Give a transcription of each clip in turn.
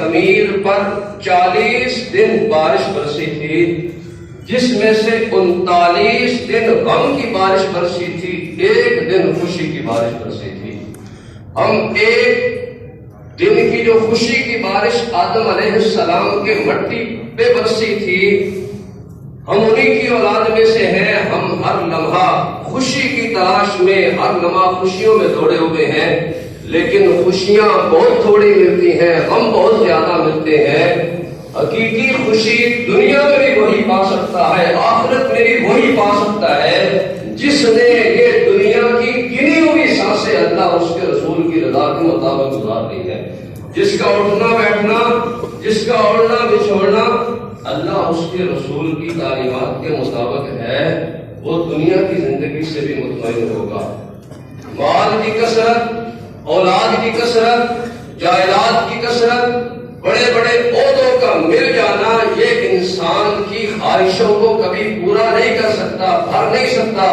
خمیر پر 40 دن بارش برسی تھی، جس میں سے 39 دن غم کی بارش برسی تھی، 1 دن خوشی کی بارش برسی تھی۔ ہم 1 دن کی جو خوشی کی بارش آدم علیہ السلام کے مٹی پہ برسی تھی، ہم انہی کی اولاد میں سے ہیں۔ ہم ہر لمحہ خوشی کی تلاش میں، ہر لمحہ خوشیوں میں دوڑے ہوئے ہیں، لیکن خوشیاں بہت تھوڑی ملتی ہیں، غم بہت زیادہ ملتے ہیں۔ حقیقی خوشی دنیا میں بھی وہی پا سکتا ہے، آخرت میں بھی وہی پا سکتا ہے جس نے یہ دنیا کی گنی ہوئی سانسیں اللہ اور اس کے رسول کی رضا کے مطابق گزار دی ہے۔ جس کا اٹھنا بیٹھنا، جس کا اوڑھنا بچھوڑنا اللہ اس کے رسول کی تعلیمات کے مطابق ہے، وہ دنیا کی زندگی سے بھی مطمئن ہوگا۔ مال کی کثرت، اولاد کی کثرت، جائیداد کی کثرت، بڑے بڑے عہدوں کا مل جانا، یہ انسان کی خواہشوں کو کبھی پورا نہیں کر سکتا، بھر نہیں سکتا۔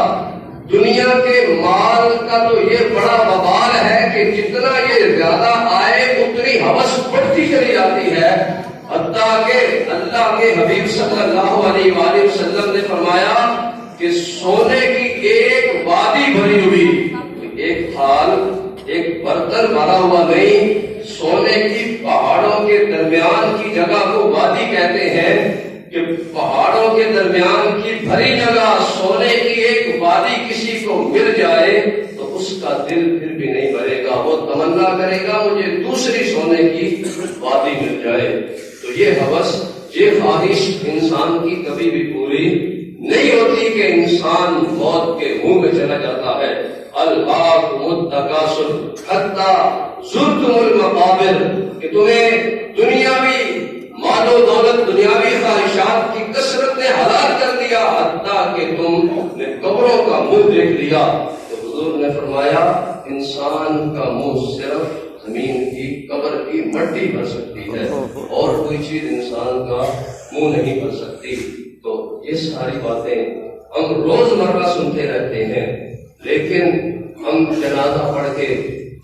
دنیا کے مال کا تو یہ بڑا وبال ہے کہ جتنا یہ زیادہ آئے اتنی ہوس بڑھتی چلی جاتی ہے، حتیٰ کہ اللہ کے حبیب صلی اللہ علیہ وآلہ وسلم نے فرمایا کہ سونے کی ایک وادی بھری ہوئی، ایک تھال، ایک برتن بھرا ہوا نہیں، سونے کی پہاڑوں کے درمیان کی جگہ کو وادی کہتے ہیں کہ پہاڑوں کے درمیان کی بھری جگہ سونے کی ایک وادی کسی کو مل جائے تو اس کا دل پھر بھی نہیں بھرے گا، وہ تمنا کرے گا مجھے دوسری سونے کی وادی مل جائے۔ تو یہ ہوس، یہ خواہش انسان کی کبھی بھی پوری نہیں ہوتی کہ انسان موت کے منہ میں چلا جاتا ہے۔ الہاکم التکاثر حتی زرتم المقابر، کہ تمہیں دنیاوی مال و دولت، دنیاوی خواہشات کی کثرت نے ہلاک کر دیا، حتیٰ کہ تم نے قبروں کا منہ دیکھ لیا۔ تو حضور نے فرمایا انسان کا منہ صرف زمین کی، قبر کی مٹی بھر سکتی ہے، اور کوئی چیز انسان کا منہ نہیں بھر سکتی۔ تو یہ ساری باتیں ہم روزمرہ سنتے رہتے ہیں، لیکن ہم جنازہ پڑھ کے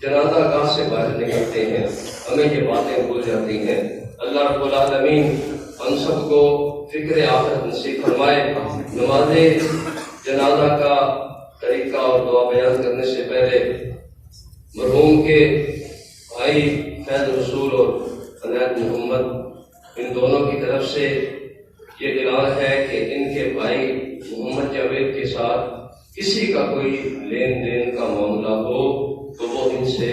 جنازہ گاہ سے باہر نکلتے ہیں، ہمیں یہ باتیں بھول جاتی ہیں۔ اللہ رب العالمین ہم سب کو فکر آخرت نصیب فرمائے۔ نماز جنازہ کا طریقہ اور دعا بیان کرنے سے پہلے مرحوم کے بھائی فیض رسول اور عنایت محمد، ان دونوں کی طرف سے یہ اعلان ہے کہ ان کے بھائی محمد جاوید کے ساتھ کسی کا کوئی لین دین کا معاملہ ہو تو وہ ان سے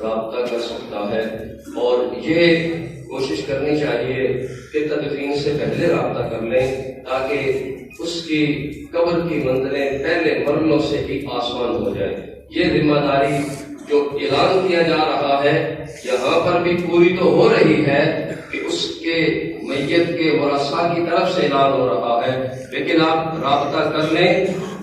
رابطہ کر سکتا ہے، اور یہ کوشش کرنی چاہیے کہ تدفین سے پہلے رابطہ کر لیں تاکہ اس کی قبر کی منزلیں پہلے مرحلوں سے ہی آسان ہو جائے۔ یہ ذمہ داری جو اعلان کیا جا رہا ہے یہاں پر بھی پوری تو ہو رہی ہے کہ اس کے میت کے ورثاء کی طرف سے اعلان ہو رہا ہے، لیکن آپ رابطہ کر لیں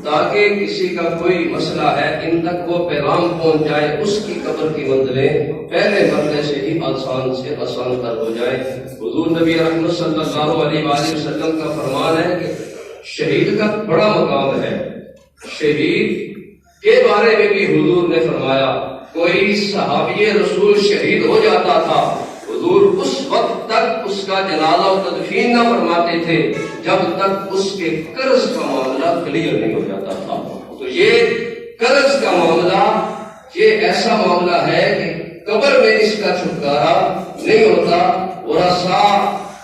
تاکہ کسی کا کوئی مسئلہ ہے ان تک وہ پیغام پہنچ جائے، اس کی قبر کی منزلیں پہلے مرحلے سے ہی آسان سے آسان تر ہو جائے۔ حضور نبی رحمت صلی اللہ علیہ وآلہ وسلم کا فرمان ہے کہ شہید کا بڑا مقام ہے۔ شہید کے بارے میں بھی حضور نے فرمایا کوئی صحابی رسول شہید ہو جاتا تھا، حضور اس وقت تک اس کا جنازہ و تدفین نہ فرماتے تھے جب تک اس کے قرض کا معاملہ کلیئر نہیں ہو جاتا تھا۔ تو یہ قرض کا معاملہ یہ ایسا معاملہ ہے کہ قبر میں اس کا چھٹکارا نہیں ہوتا۔ ورثاء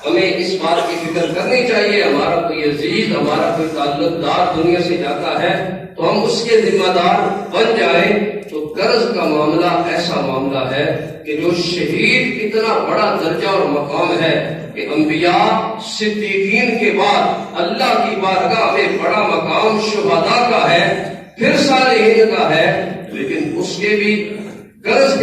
ہمیں اس بات کی فکر کرنی چاہیے، ہمارا کوئی عزیز، ہمارا کوئی تعلق دار دنیا سے جاتا ہے تو ہم اس کے ذمہ دار بن جائیں۔ تو قرض کا معاملہ ایسا معاملہ ہے کہ جو شہید اتنا بڑا درجہ اور مقام ہے کہ انبیاء صدیقین کے بعد اللہ کی بارگاہ میں بڑا مقام شہداء کا ہے، پھر صالحین کا ہے، لیکن اس کے بھی قرض کے